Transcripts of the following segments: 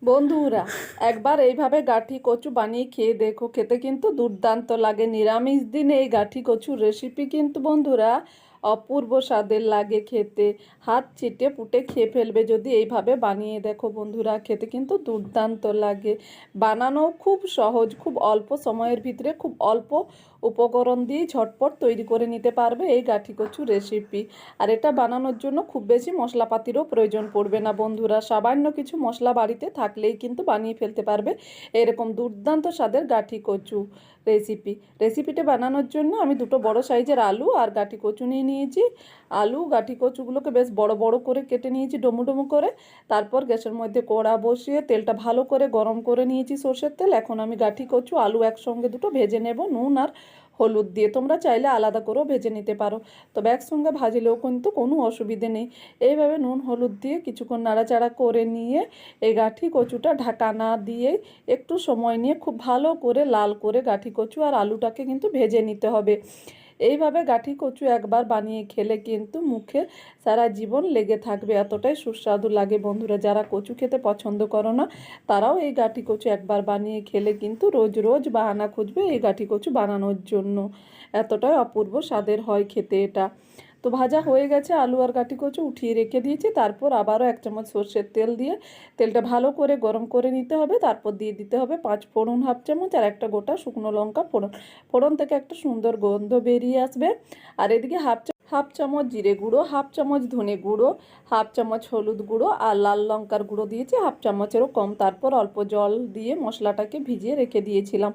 বন্ধুরা, একবার এইভাবে গাঠি কচু বানিয়ে খেয়ে দেখো, খেতে কিন্তু দুর্দান্ত লাগে। নিরামিষ দিনে এই গাঠি কচুর রেসিপি কিন্তু বন্ধুরা অপূর্ব স্বাদের লাগে খেতে। হাত চিটে পুটে খেয়ে ফেলবে যদি এইভাবে বানিয়ে দেখো বন্ধুরা, খেতে কিন্তু দুর্দান্ত লাগে। বানানো খুব সহজ, খুব অল্প সময়ের ভিতরে খুব অল্প উপকরণ দিয়ে ঝটপট তৈরি করে নিতে পারবে এই গাঠি কচু রেসিপি। আর এটা বানানোর জন্য খুব বেশি মশলাপাতিরও প্রয়োজন পড়বে না বন্ধুরা, সামান্য কিছু মশলা বাড়িতে থাকলেই কিন্তু বানিয়ে ফেলতে পারবে এরকম দুর্দান্ত স্বাদের গাঠি কচু রেসিপিটা বানানোর জন্য আমি দুটো বড় সাইজের আলু আর গাঠি কচু নিয়ে নিয়েছি। আলু গাঠি কচুগুলোকে বেশ বড় বড় করে কেটে নিয়েছি ডুমো ডুমো করে। তারপর গ্যাসের মধ্যে কড়া বসিয়ে তেলটা ভালো করে গরম করে নিয়েছি, সর্ষের তেল। এখন আমি গাঠি কচু আলু একসঙ্গে দুটো ভেজে নেব নুন আর হলুদ দিয়ে। তোমরা চাইলে আলাদা করেও ভেজে নিতে পারো, তবে একসঙ্গে ভাজলেও কিন্তু কোনো অসুবিধে নেই। এইভাবে নুন হলুদ দিয়ে কিছুক্ষণ নাড়াচাড়া করে নিয়ে এই গাঠি কচুটা ঢাকা না দিয়ে একটু সময় নিয়ে খুব ভালো করে লাল করে গাঠি কচু আর আলুটাকে কিন্তু ভেজে নিতে হবে। এইভাবে গাঠি কচু একবার বানিয়ে খেলে কিন্তু মুখে সারা জীবন লেগে থাকবে, এতটাই সুস্বাদু লাগে বন্ধুরা। যারা কচু খেতে পছন্দ করো না তারাও এই গাঠি কচু একবার বানিয়ে খেলে কিন্তু রোজ রোজ বাহানা খুঁজবে এই গাঠি কচু বানানোর জন্য। এতটাই অপূর্ব স্বাদের হয় খেতে এটা। তো ভাজা হয়ে গেছে আলু আর গাঠি কচু, উঠিয়ে রেখে দিয়েছি। তারপর আবারও 1 চামচ সর্ষের তেল দিয়ে তেলটা ভালো করে গরম করে নিতে হবে। তারপর দিয়ে দিতে হবে 5 ফোড়ন 1/2 চামচ আর একটা গোটা শুকনো লঙ্কা ফোড়ন। ফোড়ন থেকে একটা সুন্দর গন্ধ বেরিয়ে আসবে। আর এদিকে হাফ চামচ জিরে গুঁড়ো, 1/2 চামচ ধনে গুঁড়ো, 1/2 চামচ হলুদ গুঁড়ো আর লাল লঙ্কার গুঁড়ো দিয়েছি 1/2 চামচেরও কম। তারপর অল্প জল দিয়ে মশলাটাকে ভিজিয়ে রেখে দিয়েছিলাম।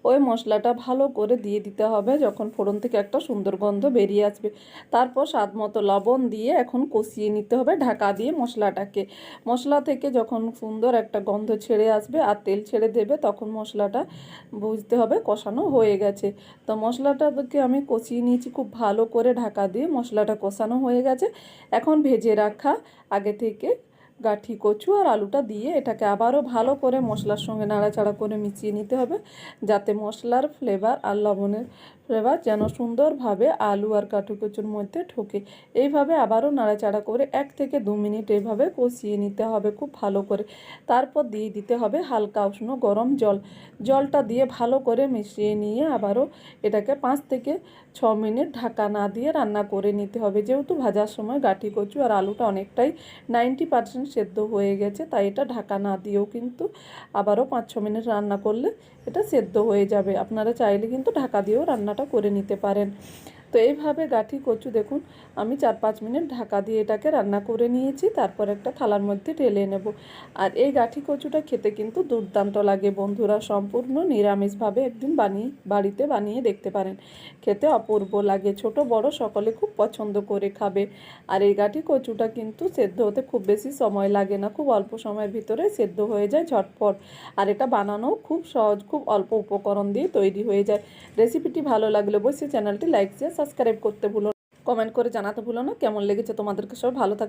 ওই মশলাটা ভালো করে দিয়ে দিতে হবে যখন ফোড়ন থেকে একটা সুন্দর গন্ধ বেরিয়ে আসবে। তারপর স্বাদ মতো লবণ দিয়ে এখন কষিয়ে নিতে হবে ঢাকা দিয়ে মশলাটাকে। মশলা থেকে যখন সুন্দর একটা গন্ধ ছেড়ে আসবে আর তেল ছেড়ে দেবে তখন মশলাটা বুঝতে হবে কষানো হয়ে গেছে। তো মশলাটাকে আমি কষিয়ে নিয়েছি খুব ভালো করে ঢাকা দিয়ে। মশলাটা কষানো হয়ে গেছে। এখন ভেজে রাখা আগে থেকে গাঠি কচু আর আলুটা দিয়ে এটাকে আবারও ভালো করে মশলার সঙ্গে নাড়াচাড়া করে মিশিয়ে নিতে হবে, যাতে মশলার ফ্লেভার আর লবণের ফ্লেভার যেন সুন্দরভাবে আলু আর গাঠি কচুর মধ্যে ঢোকে। এইভাবে আবারও নাড়াচাড়া করে 1 থেকে 2 মিনিট এইভাবে কষিয়ে নিতে হবে খুব ভালো করে। তারপর দিয়ে দিতে হবে হালকা উষ্ণ গরম জল। জলটা দিয়ে ভালো করে মিশিয়ে নিয়ে আবারও এটাকে 5 থেকে 6 মিনিট ঢাকা না দিয়ে রান্না করে নিতে হবে। যেহেতু ভাজার সময় গাঠি কচু আর আলুটা অনেকটাই 90% সেদ্ধ হয়ে গেছে, তাই এটা ঢাকা না দিয়েও কিন্তু আবারও 5-6 মিনিট রান্না করলে এটা সেদ্ধ হয়ে যাবে। আপনারা চাইলে কিন্তু ঢাকা দিয়েও রান্নাটা করে নিতে পারেন। তো এইভাবে গাঠি কচু দেখুন আমি 4-5 মিনিট ঢাকা দিয়ে এটাকে রান্না করে নিয়েছি। তারপর একটা থালার মধ্যে ঢেলে নেব। আর এই গাঠি কচুটা খেতে কিন্তু দুর্দান্ত লাগে বন্ধুরা। সম্পূর্ণ নিরামিষভাবে একদিন বাড়িতে বানিয়ে দেখতে পারেন, খেতে অপূর্ব লাগে। ছোট বড় সকলে খুব পছন্দ করে খাবে। আর এই গাঠি কচুটা কিন্তু সেদ্ধ হতে খুব বেশি সময় লাগে না, খুব অল্প সময়ের ভিতরে সেদ্ধ হয়ে যায় ঝটপট। আর এটা বানানো খুব সহজ, খুব অল্প উপকরণ দিয়ে তৈরি হয়ে যায়। রেসিপিটি ভালো লাগলে অবশ্যই চ্যানেলটি লাইক শেয়ার সাবস্ক্রাইব করতে ভুলো, কমেন্ট করে জানাতে ভুলো না কেমন লেগেছে তোমাদেরকে। সব ভালো থাকবে।